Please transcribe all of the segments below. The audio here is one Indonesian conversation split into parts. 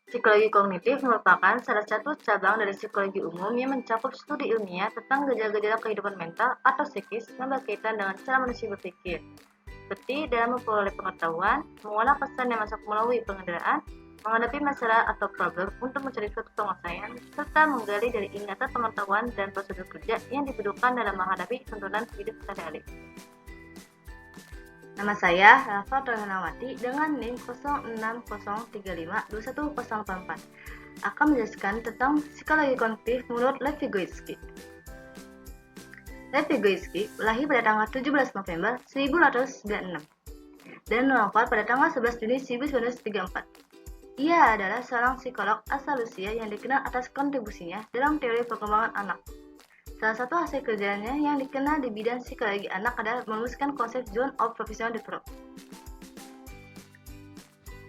Psikologi kognitif merupakan salah satu cabang dari psikologi umum yang mencakup studi ilmiah tentang gejala-gejala kehidupan mental atau psikis yang berkaitan dengan cara manusia berpikir, seperti dalam memperoleh pengetahuan, mengolah kesan yang masuk melalui pengenderaan, menghadapi masalah atau problem untuk mencari suatu penyelesaian, serta menggali dari ingatan pengetahuan dan prosedur kerja yang dibutuhkan dalam menghadapi tuntutan hidup sehari-hari. Nama saya Rafa Torhanawati dengan NIM 0603521084 akan menjelaskan tentang psikologi kognitif menurut Lev Vygotsky. Lev Vygotsky lahir pada tanggal 17 November 1896 dan wafat pada tanggal 11 Juni 1934. Ia adalah seorang psikolog asal Rusia yang dikenal atas kontribusinya dalam teori perkembangan anak. Salah satu hasil kerjanya yang dikenal di bidang psikologi anak adalah merumuskan konsep Zone of Professional Development.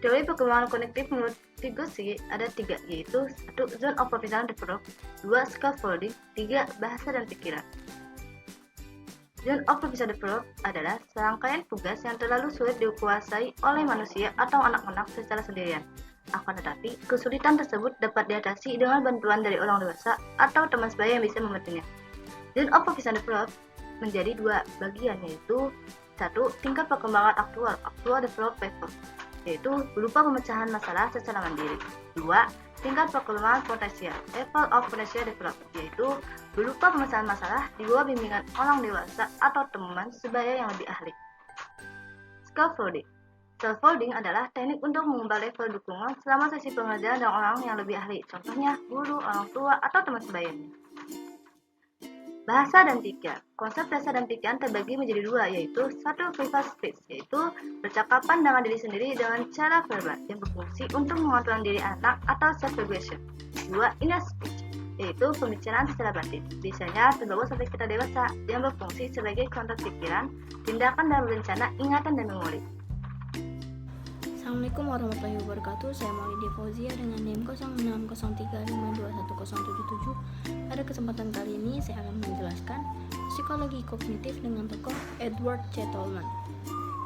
Teori perkembangan kognitif menurut Vygotsky ada 3, yaitu 1. Zone of Professional Development, 2. Scaffolding, 3. Bahasa dan pikiran. Zone of Professional Development adalah serangkaian tugas yang terlalu sulit dikuasai oleh manusia atau anak-anak secara sendirian. Akan tetapi, kesulitan tersebut dapat diatasi dengan bantuan dari orang dewasa atau teman sebaya yang bisa membantunya. Zone of Professional Development menjadi 2 bagian, yaitu 1. Tingkat perkembangan actual development level, yaitu berupa pemecahan masalah secara mandiri. 2. Tingkat perkembangan potensial, level of potential development, yaitu berupa pemecahan masalah di bawah bimbingan orang dewasa atau teman sebaya yang lebih ahli. Scaffolding. Scaffolding adalah teknik untuk mengubah level dukungan selama sesi pengajaran dengan orang yang lebih ahli, contohnya guru, orang tua, atau teman sebayanya. Bahasa dan pikiran. Konsep bahasa dan pikiran terbagi menjadi 2, yaitu 1. Verbal speech, yaitu percakapan dengan diri sendiri dengan cara verbal yang berfungsi untuk mengontrol diri anak atau self-regulation. 2. Inner speech, yaitu pembicaraan secara batin, biasanya terbawa sampai kita dewasa, yang berfungsi sebagai kontrol pikiran, tindakan dalam rencana, ingatan, dan memori. Assalamualaikum warahmatullahi wabarakatuh. Saya Maulidi Fauzia dengan NIM 0603521177. Pada kesempatan kali ini saya akan menjelaskan psikologi kognitif dengan tokoh Edward C. Tolman.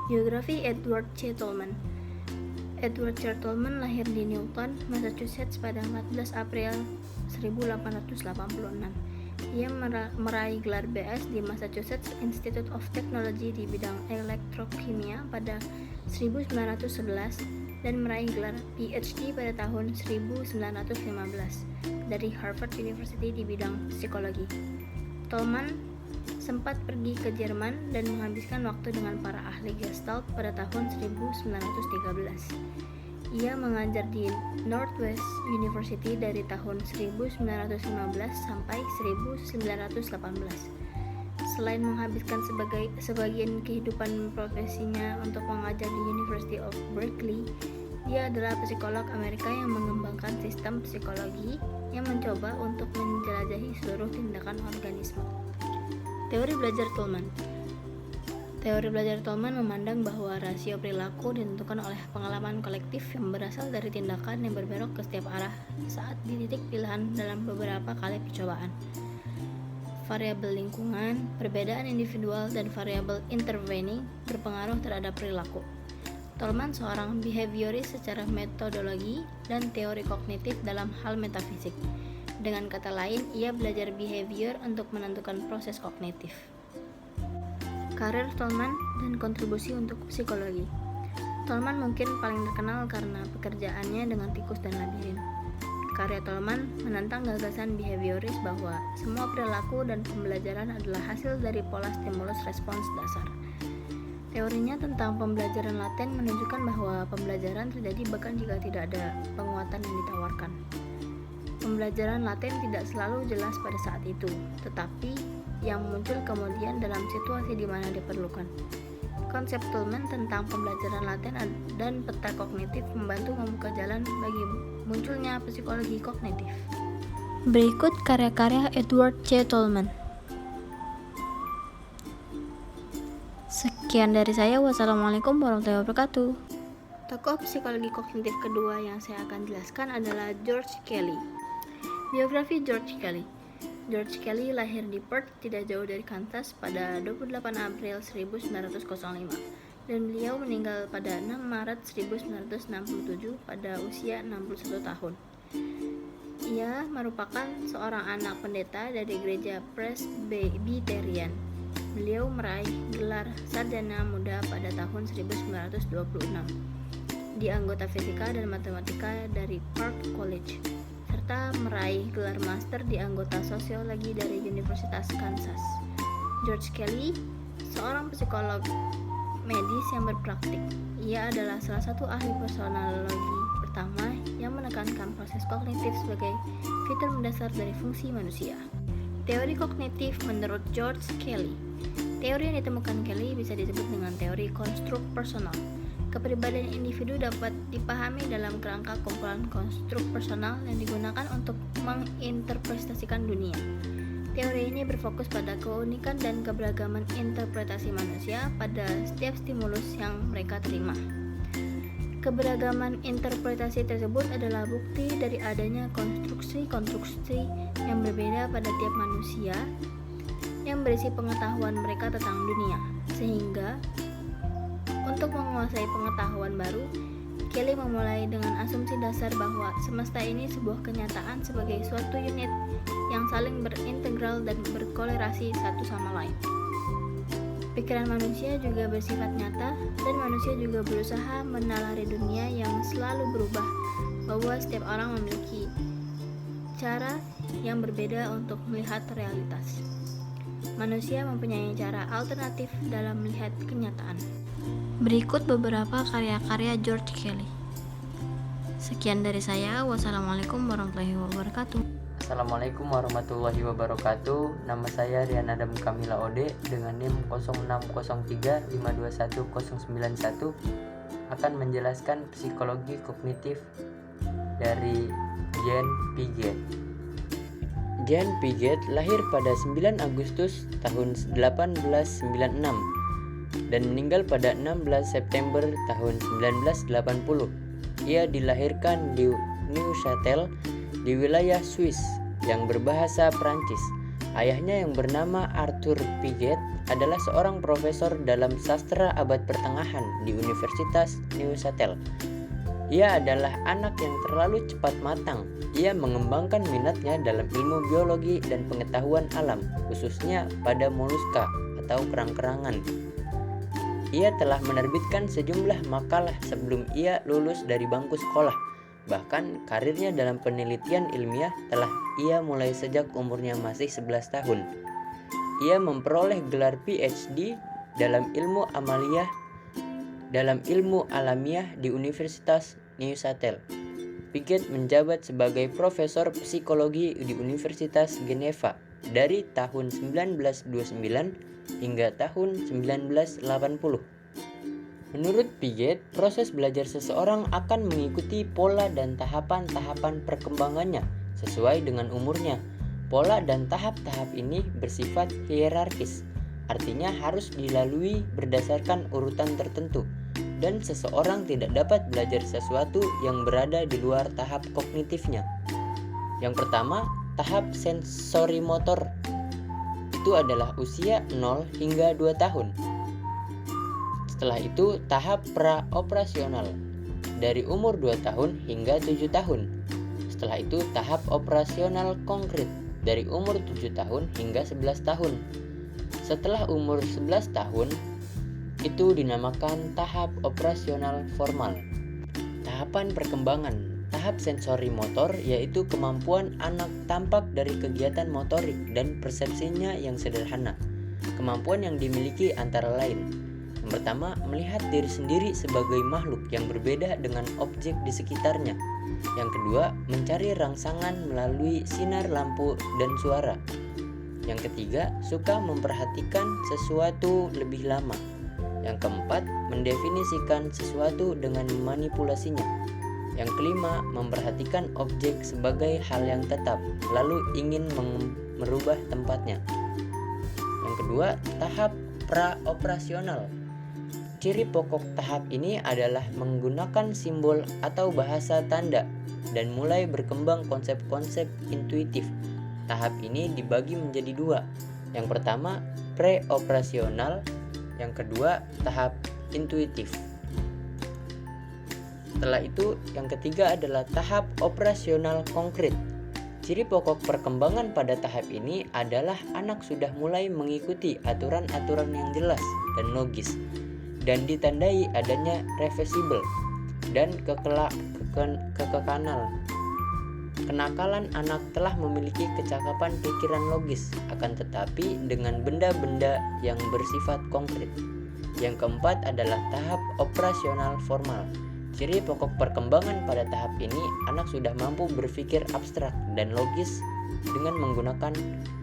Biografi Edward C. Tolman. Edward C. Tolman lahir di Newton, Massachusetts pada 14 April 1886. Ia meraih gelar BS di Massachusetts Institute of Technology di bidang elektrokimia pada 1911 dan meraih gelar PhD pada tahun 1915 dari Harvard University di bidang psikologi. Tolman sempat pergi ke Jerman dan menghabiskan waktu dengan para ahli Gestalt pada tahun 1913. Ia mengajar di Northwest University dari tahun 1915 sampai 1918. Selain menghabiskan sebagian kehidupan profesinya untuk mengajar di University of Berkeley, dia adalah psikolog Amerika yang mengembangkan sistem psikologi yang mencoba untuk menjelajahi seluruh tindakan organisme. Teori belajar Tolman. Teori belajar Tolman memandang bahwa rasio perilaku ditentukan oleh pengalaman kolektif yang berasal dari tindakan yang berbelok ke setiap arah saat di titik pilihan dalam beberapa kali percobaan. Variabel lingkungan, perbedaan individual, dan variabel intervening berpengaruh terhadap perilaku. Tolman seorang behavioris secara metodologi dan teori kognitif dalam hal metafisik. Dengan kata lain, ia belajar behavior untuk menentukan proses kognitif. Karir Tolman dan kontribusi untuk psikologi. Tolman mungkin paling terkenal karena pekerjaannya dengan tikus dan labirin. Karya Tolman menentang gagasan behavioris bahwa semua perilaku dan pembelajaran adalah hasil dari pola stimulus respons dasar. Teorinya tentang pembelajaran laten menunjukkan bahwa pembelajaran terjadi bahkan jika tidak ada penguatan yang ditawarkan. Pembelajaran laten tidak selalu jelas pada saat itu, tetapi yang muncul kemudian dalam situasi di mana diperlukan. Konsep Tolman tentang pembelajaran laten dan peta kognitif membantu membuka jalan bagi munculnya psikologi kognitif. Berikut karya-karya Edward C. Tolman. Sekian dari saya. Wassalamualaikum warahmatullahi wabarakatuh. Tokoh psikologi kognitif kedua yang saya akan jelaskan adalah George Kelly. Biografi George Kelly. George Kelly lahir di Perth, tidak jauh dari Kansas, pada 28 April 1905. dan beliau meninggal pada 6 Maret 1967 pada usia 61 tahun. Ia merupakan seorang anak pendeta dari gereja Presbyterian. Beliau meraih gelar sarjana muda pada tahun 1926 di anggota fisika dan matematika dari Park College, serta meraih gelar master di anggota sosiologi dari Universitas Kansas. George Kelly, seorang psikolog medis yang berpraktik. Ia adalah salah satu ahli personologi pertama yang menekankan proses kognitif sebagai fitur mendasar dari fungsi manusia. Teori kognitif menurut George Kelly. Teori yang ditemukan Kelly bisa disebut dengan teori konstruk personal. Kepribadian individu dapat dipahami dalam kerangka kumpulan konstruk personal yang digunakan untuk menginterpretasikan dunia. Teori ini berfokus pada keunikan dan keberagaman interpretasi manusia pada setiap stimulus yang mereka terima. Keberagaman interpretasi tersebut adalah bukti dari adanya konstruksi-konstruksi yang berbeda pada tiap manusia yang berisi pengetahuan mereka tentang dunia, sehingga untuk menguasai pengetahuan baru, Kelly memulai dengan asumsi dasar bahwa semesta ini sebuah kenyataan sebagai suatu unit yang saling berintegral dan berkolerasi satu sama lain. Pikiran manusia juga bersifat nyata, dan manusia juga berusaha menalari dunia yang selalu berubah, bahwa setiap orang memiliki cara yang berbeda untuk melihat realitas. Manusia mempunyai cara alternatif dalam melihat kenyataan. Berikut beberapa karya-karya George Kelly. Sekian dari saya. Wassalamualaikum warahmatullahi wabarakatuh. Assalamualaikum warahmatullahi wabarakatuh. Nama saya Rian Adam Kamila Ode dengan NIM 0603521091 akan menjelaskan psikologi kognitif dari Jean Piaget. Jean Piaget lahir pada 9 Agustus tahun 1896 dan meninggal pada 16 September tahun 1980. Ia dilahirkan di Neuchâtel di wilayah Swiss yang berbahasa Prancis. Ayahnya yang bernama Arthur Piaget adalah seorang profesor dalam sastra abad pertengahan di Universitas Neuchâtel. Ia adalah anak yang terlalu cepat matang. Ia mengembangkan minatnya dalam ilmu biologi dan pengetahuan alam, khususnya pada moluska atau kerang-kerangan. Ia telah menerbitkan sejumlah makalah sebelum ia lulus dari bangku sekolah. Bahkan karirnya dalam penelitian ilmiah telah ia mulai sejak umurnya masih 11 tahun. Ia memperoleh gelar PhD dalam ilmu alamiah di Universitas Neuchâtel. Piaget menjabat sebagai profesor psikologi di Universitas Geneva dari tahun 1929 hingga tahun 1980. Menurut Piaget, proses belajar seseorang akan mengikuti pola dan tahapan-tahapan perkembangannya sesuai dengan umurnya. Pola dan tahap-tahap ini bersifat hierarkis, artinya harus dilalui berdasarkan urutan tertentu, dan seseorang tidak dapat belajar sesuatu yang berada di luar tahap kognitifnya. Yang pertama, tahap sensorimotor. Itu adalah usia 0 hingga 2 tahun. Setelah itu tahap pra-operasional dari umur 2 tahun hingga 7 tahun. Setelah itu tahap operasional konkret dari umur 7 tahun hingga 11 tahun. Setelah umur 11 tahun itu dinamakan tahap operasional formal. Tahapan perkembangan. Tahap sensorimotor yaitu kemampuan anak tampak dari kegiatan motorik dan persepsinya yang sederhana. Kemampuan yang dimiliki antara lain: yang pertama, melihat diri sendiri sebagai makhluk yang berbeda dengan objek di sekitarnya. Yang kedua, mencari rangsangan melalui sinar lampu dan suara. Yang ketiga, suka memperhatikan sesuatu lebih lama. Yang keempat, mendefinisikan sesuatu dengan memanipulasinya. Yang kelima, memperhatikan objek sebagai hal yang tetap, lalu ingin merubah tempatnya. Yang kedua, tahap pra-operasional. Ciri pokok tahap ini adalah menggunakan simbol atau bahasa tanda dan mulai berkembang konsep-konsep intuitif. Tahap ini dibagi menjadi 2. Yang pertama, pre-operasional. Yang kedua, tahap intuitif. Setelah itu, yang ketiga adalah tahap operasional konkret. Ciri pokok perkembangan pada tahap ini adalah anak sudah mulai mengikuti aturan-aturan yang jelas dan logis, dan ditandai adanya reversible dan kenakalan anak telah memiliki kecakapan pikiran logis, akan tetapi dengan benda-benda yang bersifat konkret. Yang keempat adalah tahap operasional formal. Ciri pokok perkembangan pada tahap ini, anak sudah mampu berpikir abstrak dan logis dengan menggunakan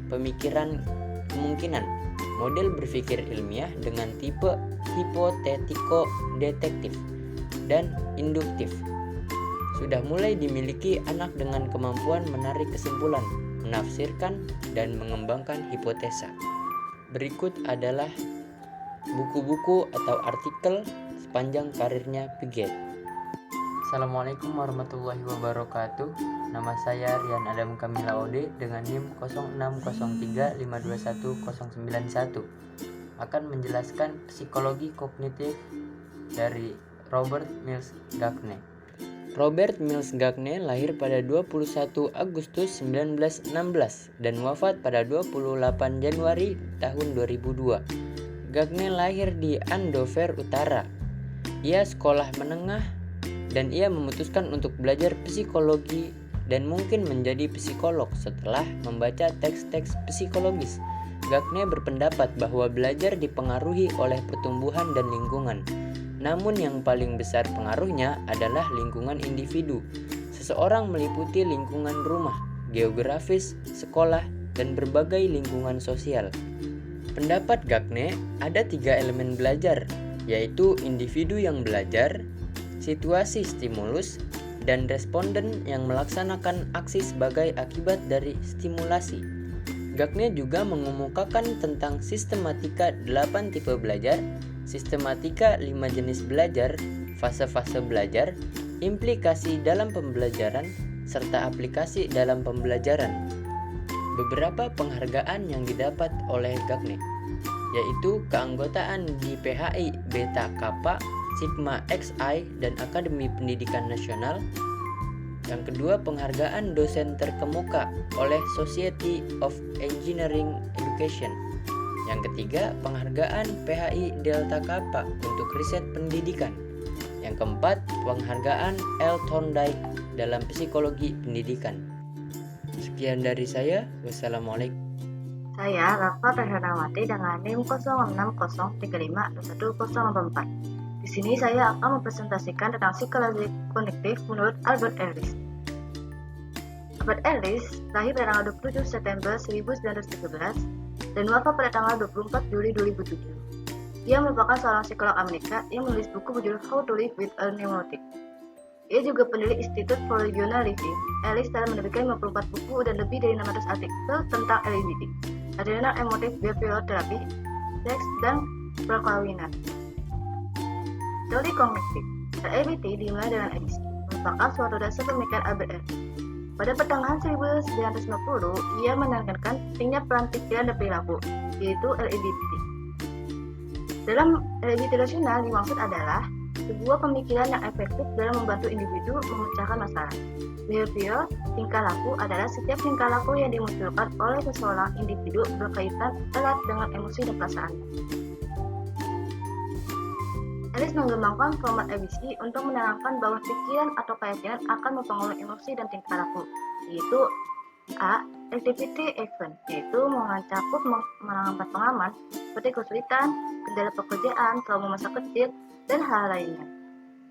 pemikiran kemungkinan, model berpikir ilmiah dengan tipe hipotetiko-detektif, dan induktif. Sudah mulai dimiliki anak dengan kemampuan menarik kesimpulan, menafsirkan, dan mengembangkan hipotesa. Berikut adalah buku-buku atau artikel sepanjang karirnya Piaget. Assalamualaikum warahmatullahi wabarakatuh. Nama saya Rian Adam Kamila Ode dengan NIM 06035211091. Akan menjelaskan psikologi kognitif dari Robert Mills Gagne. Robert Mills Gagne lahir pada 21 Agustus 1916 dan wafat pada 28 Januari tahun 2002. Gagne lahir di Andover Utara. Ia sekolah menengah dan ia memutuskan untuk belajar psikologi dan mungkin menjadi psikolog setelah membaca teks-teks psikologis. Gagne berpendapat bahwa belajar dipengaruhi oleh pertumbuhan dan lingkungan. Namun yang paling besar pengaruhnya adalah lingkungan individu. Seseorang meliputi lingkungan rumah, geografis, sekolah, dan berbagai lingkungan sosial. Pendapat Gagne, ada 3 elemen belajar, yaitu individu yang belajar, situasi stimulus, dan responden yang melaksanakan aksi sebagai akibat dari stimulasi. Gagne juga mengemukakan tentang sistematika 8 tipe belajar, sistematika 5 jenis belajar, fase-fase belajar, implikasi dalam pembelajaran, serta aplikasi dalam pembelajaran. Beberapa penghargaan yang didapat oleh Gagne, yaitu keanggotaan di PHI Beta Kappa, Sigma Xi, dan Akademi Pendidikan Nasional. Yang kedua, penghargaan dosen terkemuka oleh Society of Engineering Education. Yang ketiga, penghargaan PHI Delta Kappa untuk riset pendidikan. Yang keempat, penghargaan L. Thorndike dalam psikologi pendidikan. Sekian dari saya. Wassalamualaikum. Saya Rafa Perhanawati dengan NIM 06035211084. Di sini saya akan mempresentasikan tentang psikologi kognitif menurut Albert Ellis. Albert Ellis lahir pada tanggal 27 September 1913 dan wafat pada tanggal 24 Juli 2007. Dia merupakan seorang psikolog Amerika yang menulis buku berjudul How to Live with a Neurotic. Ia juga pendiri Institute for Regional Living. Ellis telah menerbitkan 54 buku dan lebih dari 600 artikel tentang LBT, Adrenal Emotive Behavioral Therapy, seks, dan perkawinan. Teori kognitif LBT dimulai dengan ABC, merupakan suatu dasar pemikiran Albert Ellis. Pada pertengahan 1950, ia menekankan pentingnya peran pikiran dan perilaku, yaitu LBT. Dalam LBT rasional dimaksud adalah sebuah pemikiran yang efektif dalam membantu individu memecahkan masalah. Behavior, tingkah laku adalah setiap tingkah laku yang dimunculkan oleh seseorang individu berkaitan erat dengan emosi dan perasaan. Ellis mengembangkan format ABC untuk menerangkan bahwa pikiran atau keyakinan akan mempengaruhi emosi dan tingkah laku, yaitu A. Activity event, yaitu mencakup menanggapi pengalaman seperti kesulitan, kendala pekerjaan, trauma masa kecil, dan hal lainnya.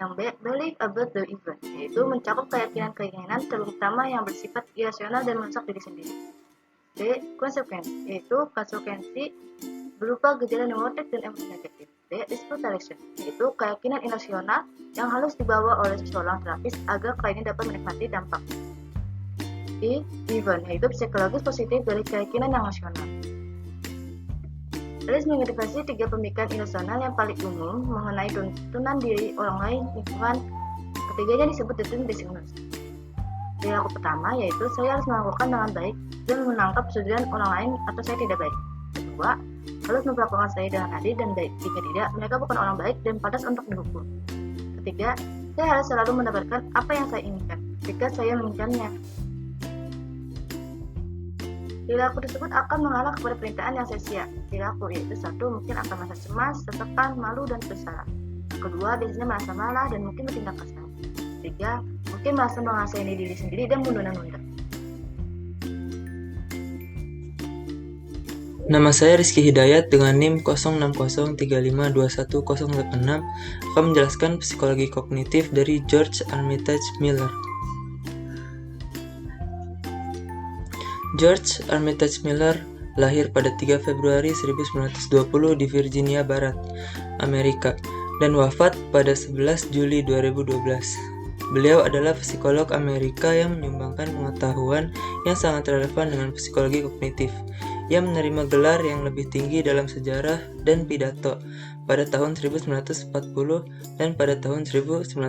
Yang B. Belief about the event, yaitu mencakup keyakinan-keyakinan terutama yang bersifat irasional dan merusak diri sendiri. D. Konsekuensi, yaitu konsekuensi berupa gejala neurotik dan emosi negatif. D. Disputation, yaitu keyakinan irasional yang harus dibawa oleh seseorang terapis agar kliennya dapat menikmati dampak. E. Event, yaitu psikologis positif dari keyakinan yang rasional. Ellis mengidentifikasi 3 pemikiran irasional yang paling umum mengenai tuntunan diri orang lain, lingkungan. Ketiganya disebut determinism designers. Perilaku pertama yaitu saya harus melakukan dengan baik dan menangkap persetujuan orang lain atau saya tidak baik. Kedua, harus memperlakukan saya dengan adil dan baik. Jika tidak, mereka bukan orang baik dan pantas untuk dihukum. Ketiga, saya harus selalu mendapatkan apa yang saya inginkan jika saya menginginkannya. Perilaku tersebut akan mengarah kepada perintahan yang sia-sia. Perilaku yaitu satu, mungkin akan merasa cemas, tertekan, malu, dan bersalah. Kedua, biasanya merasa malah dan mungkin bertindak kasar. Tiga, mungkin merasa mengasihani diri sendiri dan menunda-nunda. Nama saya Rizky Hidayat dengan NIM 06035211086 akan menjelaskan psikologi kognitif dari George Armitage Miller. George Armitage Miller lahir pada 3 Februari 1920 di Virginia Barat, Amerika, dan wafat pada 11 Juli 2012. Beliau adalah psikolog Amerika yang menyumbangkan pengetahuan yang sangat relevan dengan psikologi kognitif. Ia menerima gelar yang lebih tinggi dalam sejarah dan pidato pada tahun 1940 dan pada tahun 1941.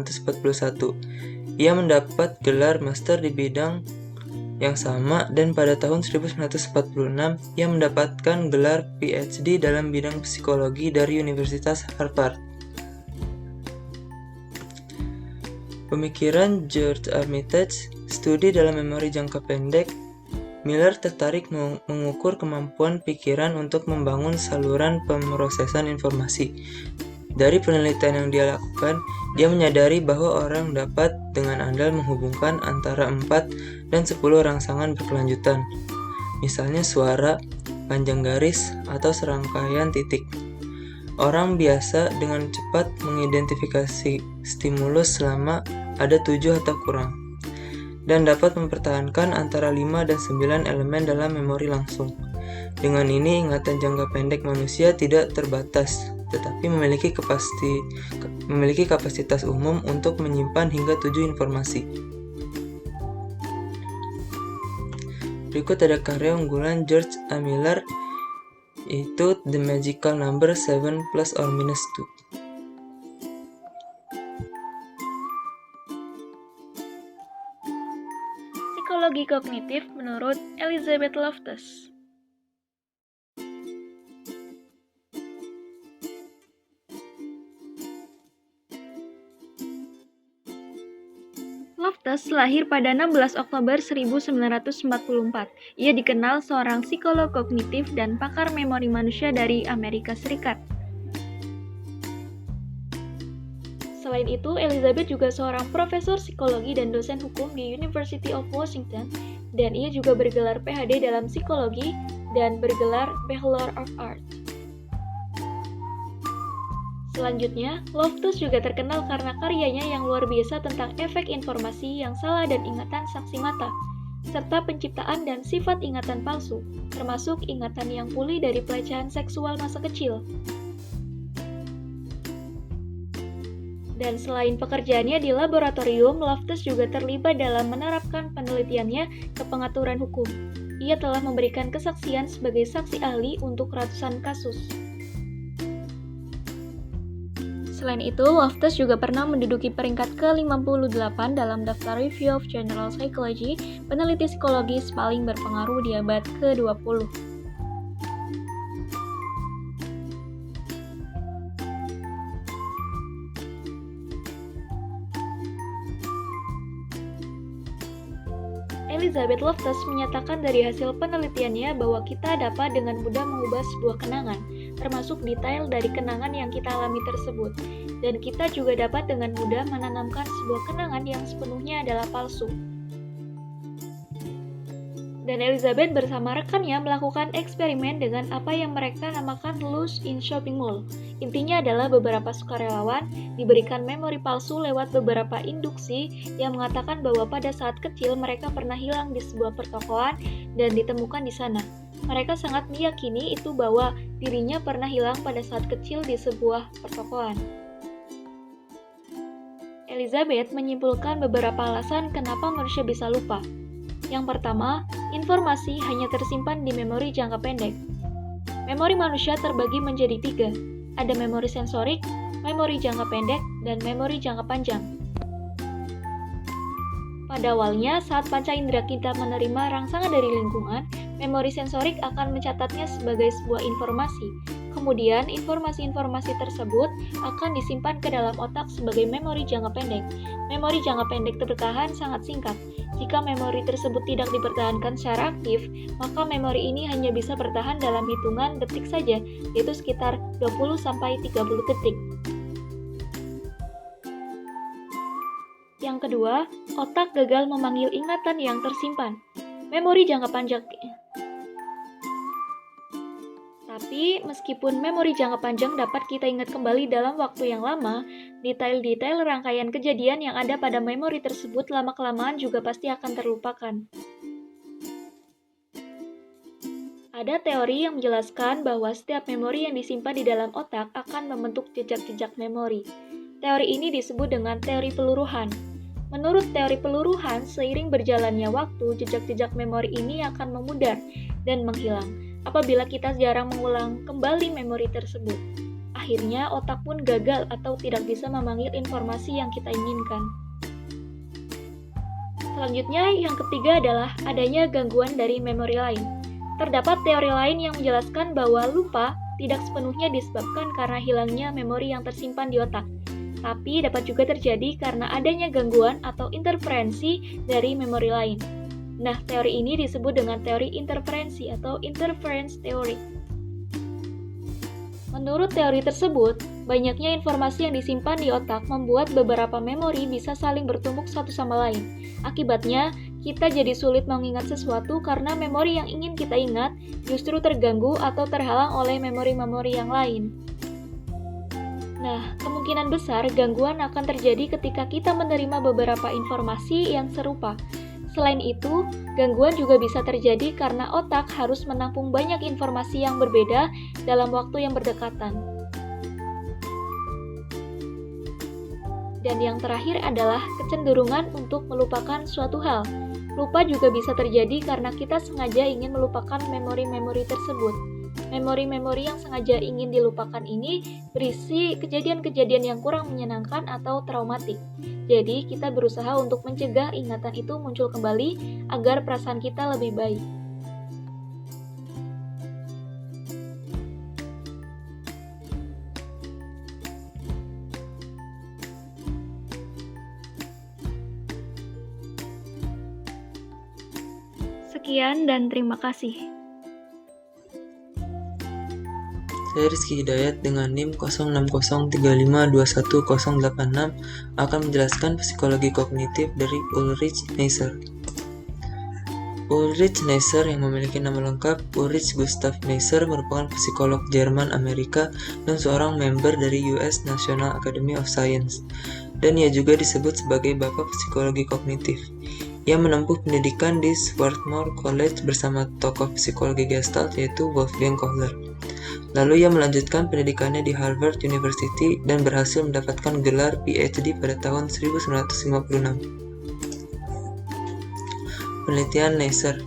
Ia mendapat gelar master di bidang yang sama dan pada tahun 1946 ia mendapatkan gelar PhD dalam bidang psikologi dari Universitas Harvard. Pemikiran George Armitage, studi dalam memori jangka pendek. Miller tertarik mengukur kemampuan pikiran untuk membangun saluran pemrosesan informasi. Dari penelitian yang dia lakukan, dia menyadari bahwa orang dapat dengan andal menghubungkan antara 4 dan 10 rangsangan berkelanjutan, misalnya suara, panjang garis, atau serangkaian titik. Orang biasa dengan cepat mengidentifikasi stimulus selama ada 7 atau kurang, dan dapat mempertahankan antara 5 dan 9 elemen dalam memori langsung. Dengan ini, ingatan jangka pendek manusia tidak terbatas, tetapi memiliki kapasitas umum untuk menyimpan hingga 7 informasi. Berikut ada karya unggulan George A. Miller, yaitu The Magical Number 7 plus or minus 2. Psikologi kognitif menurut Elizabeth Loftus. Loftus lahir pada 16 Oktober 1944. Ia dikenal seorang psikolog kognitif dan pakar memori manusia dari Amerika Serikat. Selain itu, Elizabeth juga seorang profesor psikologi dan dosen hukum di University of Washington, dan ia juga bergelar PhD dalam psikologi dan bergelar Bachelor of Arts. Selanjutnya, Loftus juga terkenal karena karyanya yang luar biasa tentang efek informasi yang salah dan ingatan saksi mata, serta penciptaan dan sifat ingatan palsu, termasuk ingatan yang pulih dari pelecehan seksual masa kecil. Dan selain pekerjaannya di laboratorium, Loftus juga terlibat dalam menerapkan penelitiannya ke pengaturan hukum. Ia telah memberikan kesaksian sebagai saksi ahli untuk ratusan kasus. Selain itu, Loftus juga pernah menduduki peringkat ke-58 dalam daftar Review of General Psychology, peneliti psikologis paling berpengaruh di abad ke-20. Elizabeth Loftus menyatakan dari hasil penelitiannya bahwa kita dapat dengan mudah mengubah sebuah kenangan, termasuk detail dari kenangan yang kita alami tersebut, dan kita juga dapat dengan mudah menanamkan sebuah kenangan yang sepenuhnya adalah palsu. Dan Elizabeth bersama rekannya melakukan eksperimen dengan apa yang mereka namakan loose in shopping mall. Intinya adalah beberapa sukarelawan diberikan memori palsu lewat beberapa induksi yang mengatakan bahwa pada saat kecil mereka pernah hilang di sebuah pertokoan dan ditemukan di sana. Mereka sangat meyakini itu bahwa dirinya pernah hilang pada saat kecil di sebuah pertokoan. Elizabeth menyimpulkan beberapa alasan kenapa manusia bisa lupa. Yang pertama, informasi hanya tersimpan di memori jangka pendek. Memori manusia terbagi menjadi 3. Ada memori sensorik, memori jangka pendek, dan memori jangka panjang. Pada awalnya, saat panca indera kita menerima rangsangan dari lingkungan, memori sensorik akan mencatatnya sebagai sebuah informasi. Kemudian, informasi-informasi tersebut akan disimpan ke dalam otak sebagai memori jangka pendek. Memori jangka pendek bertahan sangat singkat. Jika memori tersebut tidak dipertahankan secara aktif, maka memori ini hanya bisa bertahan dalam hitungan detik saja, yaitu sekitar 20-30 detik. Yang kedua, otak gagal memanggil ingatan yang tersimpan. Memori jangka panjang. Tapi, meskipun memori jangka panjang dapat kita ingat kembali dalam waktu yang lama, detail-detail rangkaian kejadian yang ada pada memori tersebut lama-kelamaan juga pasti akan terlupakan. Ada teori yang menjelaskan bahwa setiap memori yang disimpan di dalam otak akan membentuk jejak-jejak memori. Teori ini disebut dengan teori peluruhan. Menurut teori peluruhan, seiring berjalannya waktu, jejak-jejak memori ini akan memudar dan menghilang apabila kita jarang mengulang kembali memori tersebut. Akhirnya, otak pun gagal atau tidak bisa memanggil informasi yang kita inginkan. Selanjutnya, yang ketiga adalah adanya gangguan dari memori lain. Terdapat teori lain yang menjelaskan bahwa lupa tidak sepenuhnya disebabkan karena hilangnya memori yang tersimpan di otak, tapi dapat juga terjadi karena adanya gangguan atau interferensi dari memori lain. Nah, teori ini disebut dengan teori interferensi atau interference theory. Menurut teori tersebut, banyaknya informasi yang disimpan di otak membuat beberapa memori bisa saling bertumbuk satu sama lain. Akibatnya, kita jadi sulit mengingat sesuatu karena memori yang ingin kita ingat justru terganggu atau terhalang oleh memori-memori yang lain. Nah, kemungkinan besar gangguan akan terjadi ketika kita menerima beberapa informasi yang serupa. Selain itu, gangguan juga bisa terjadi karena otak harus menampung banyak informasi yang berbeda dalam waktu yang berdekatan. Dan yang terakhir adalah kecenderungan untuk melupakan suatu hal. Lupa juga bisa terjadi karena kita sengaja ingin melupakan memori-memori tersebut. Memori-memori yang sengaja ingin dilupakan ini berisi kejadian-kejadian yang kurang menyenangkan atau traumatik. Jadi, kita berusaha untuk mencegah ingatan itu muncul kembali agar perasaan kita lebih baik. Sekian dan terima kasih. Saya Rizky Hidayat dengan NIM 0603521086 akan menjelaskan psikologi kognitif dari Ulrich Neisser. Ulrich Neisser yang memiliki nama lengkap Ulrich Gustav Neisser merupakan psikolog Jerman Amerika dan seorang member dari US National Academy of Science, dan ia juga disebut sebagai Bapak Psikologi Kognitif. Ia menempuh pendidikan di Swarthmore College bersama tokoh psikologi Gestalt yaitu Wolfgang Kohler. Lalu ia melanjutkan pendidikannya di Harvard University dan berhasil mendapatkan gelar PhD pada tahun 1956. Penelitian Neisser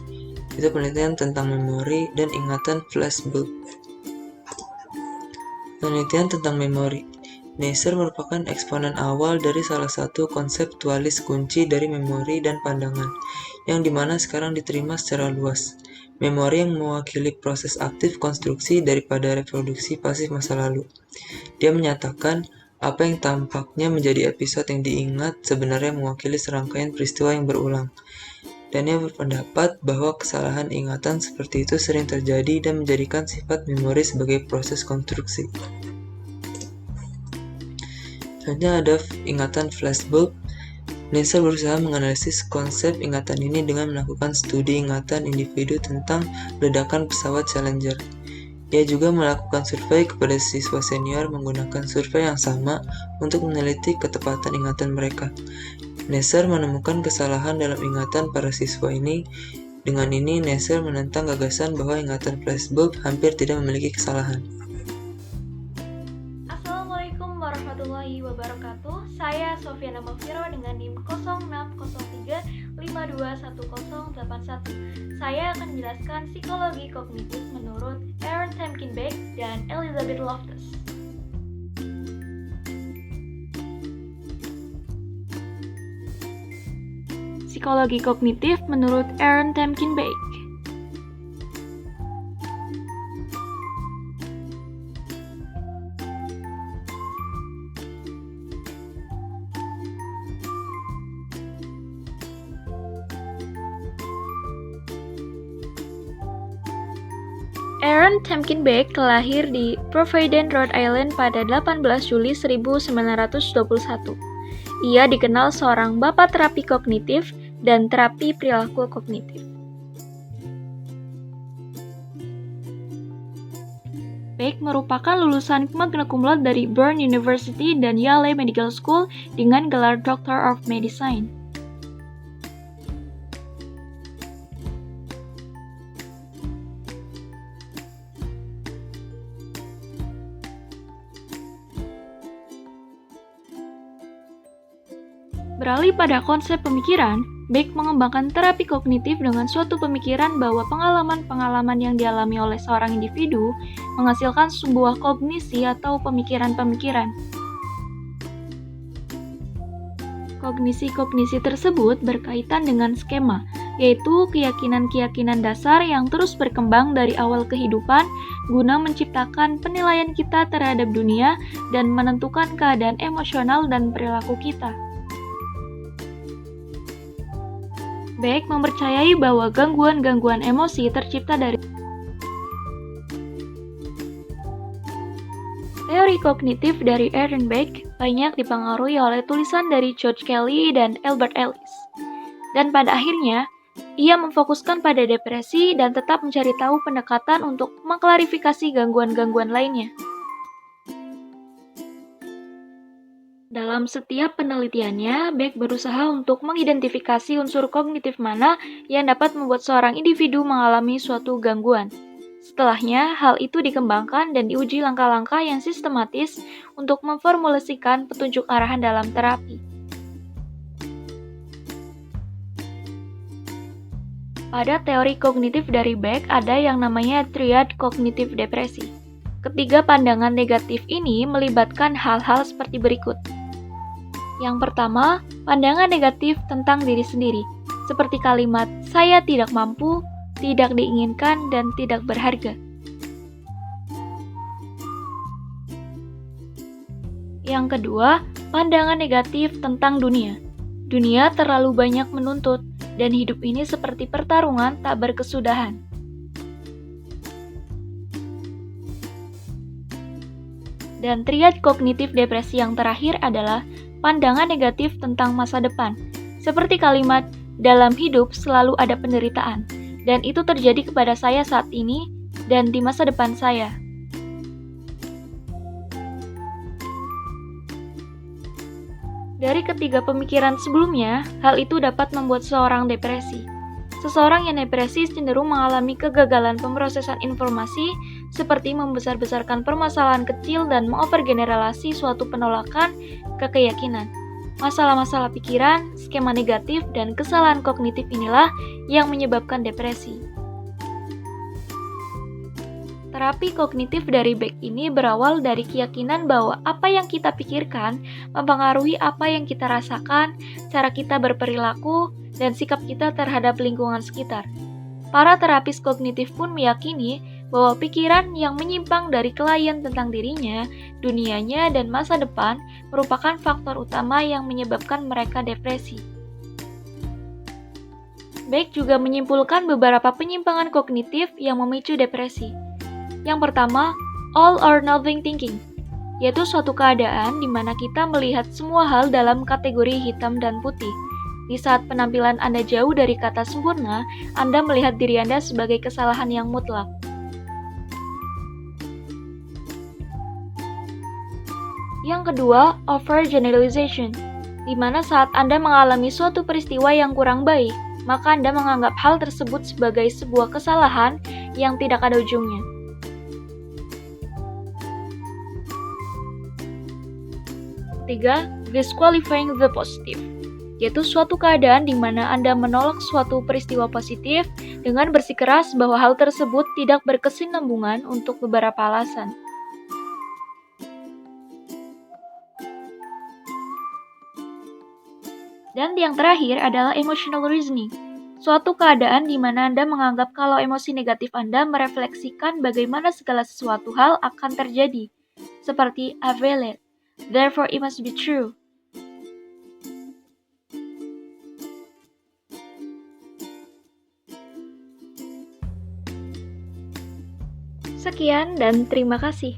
itu penelitian tentang memori dan ingatan flashbulb. Penelitian tentang memori. Neisser merupakan eksponen awal dari salah satu konseptualis kunci dari memori dan pandangan, yang dimana sekarang diterima secara luas. Memori yang mewakili proses aktif konstruksi daripada reproduksi pasif masa lalu. Dia menyatakan apa yang tampaknya menjadi episode yang diingat sebenarnya mewakili serangkaian peristiwa yang berulang. Dan ia berpendapat bahwa kesalahan ingatan seperti itu sering terjadi dan menjadikan sifat memori sebagai proses konstruksi. Selanjutnya ada ingatan flashbulb. Neisser berusaha menganalisis konsep ingatan ini dengan melakukan studi ingatan individu tentang ledakan pesawat Challenger. Ia juga melakukan survei kepada siswa senior menggunakan survei yang sama untuk meneliti ketepatan ingatan mereka. Neisser menemukan kesalahan dalam ingatan para siswa ini. Dengan ini, Neisser menentang gagasan bahwa ingatan flashbulb hampir tidak memiliki kesalahan. Assalamualaikum warahmatullahi wabarakatuh. Saya Sofiana Mafiro dengan NIM 0603521081. Saya akan menjelaskan psikologi kognitif menurut Aaron Temkin-Beck dan Elizabeth Loftus. Psikologi kognitif menurut Aaron Temkin-Beck. Aaron Temkin Beck lahir di Providence, Rhode Island pada 18 Juli 1921. Ia dikenal seorang bapak terapi kognitif dan terapi perilaku kognitif. Beck merupakan lulusan magna cum laude dari Brown University dan Yale Medical School dengan gelar Doctor of Medicine. Beralih pada konsep pemikiran, Beck mengembangkan terapi kognitif dengan suatu pemikiran bahwa pengalaman-pengalaman yang dialami oleh seorang individu menghasilkan sebuah kognisi atau pemikiran-pemikiran. Kognisi-kognisi tersebut berkaitan dengan skema, yaitu keyakinan-keyakinan dasar yang terus berkembang dari awal kehidupan guna menciptakan penilaian kita terhadap dunia dan menentukan keadaan emosional dan perilaku kita. Beck mempercayai bahwa gangguan-gangguan emosi tercipta dari teori kognitif dari Aaron Beck banyak dipengaruhi oleh tulisan dari George Kelly dan Albert Ellis. Dan pada akhirnya, ia memfokuskan pada depresi dan tetap mencari tahu pendekatan untuk mengklarifikasi gangguan-gangguan lainnya. Dalam setiap penelitiannya, Beck berusaha untuk mengidentifikasi unsur kognitif mana yang dapat membuat seorang individu mengalami suatu gangguan. Setelahnya, hal itu dikembangkan dan diuji langkah-langkah yang sistematis untuk memformulasikan petunjuk arahan dalam terapi. Pada teori kognitif dari Beck ada yang namanya triad kognitif depresi. Ketiga pandangan negatif ini melibatkan hal-hal seperti berikut. Yang pertama, pandangan negatif tentang diri sendiri, seperti kalimat "saya tidak mampu", "tidak diinginkan", dan "tidak berharga". Yang kedua, pandangan negatif tentang dunia. Dunia terlalu banyak menuntut, dan hidup ini seperti pertarungan tak berkesudahan. Dan triad kognitif depresi yang terakhir adalah pandangan negatif tentang masa depan, seperti kalimat "dalam hidup selalu ada penderitaan", dan itu terjadi kepada saya saat ini dan di masa depan saya. Dari ketiga pemikiran sebelumnya, hal itu dapat membuat seseorang depresi. Seseorang yang depresi cenderung mengalami kegagalan pemrosesan informasi, seperti membesar-besarkan permasalahan kecil dan mengovergeneralisasi suatu penolakan ke keyakinan. Masalah-masalah pikiran, skema negatif, dan kesalahan kognitif inilah yang menyebabkan depresi. Terapi kognitif dari Beck ini berawal dari keyakinan bahwa apa yang kita pikirkan mempengaruhi apa yang kita rasakan, cara kita berperilaku, dan sikap kita terhadap lingkungan sekitar. Para terapis kognitif pun meyakini bahwa pikiran yang menyimpang dari klien tentang dirinya, dunianya, dan masa depan merupakan faktor utama yang menyebabkan mereka depresi. Beck juga menyimpulkan beberapa penyimpangan kognitif yang memicu depresi. Yang pertama, all or nothing thinking, yaitu suatu keadaan di mana kita melihat semua hal dalam kategori hitam dan putih. Di saat penampilan Anda jauh dari kata sempurna, Anda melihat diri Anda sebagai kesalahan yang mutlak. Yang kedua, overgeneralization, di mana saat Anda mengalami suatu peristiwa yang kurang baik, maka Anda menganggap hal tersebut sebagai sebuah kesalahan yang tidak ada ujungnya. Ketiga, disqualifying the positive, yaitu suatu keadaan di mana Anda menolak suatu peristiwa positif dengan bersikeras bahwa hal tersebut tidak berkesinambungan untuk beberapa alasan. Dan yang terakhir adalah emotional reasoning, suatu keadaan di mana Anda menganggap kalau emosi negatif Anda merefleksikan bagaimana segala sesuatu hal akan terjadi, seperti I feel it, therefore it must be true. Sekian dan terima kasih.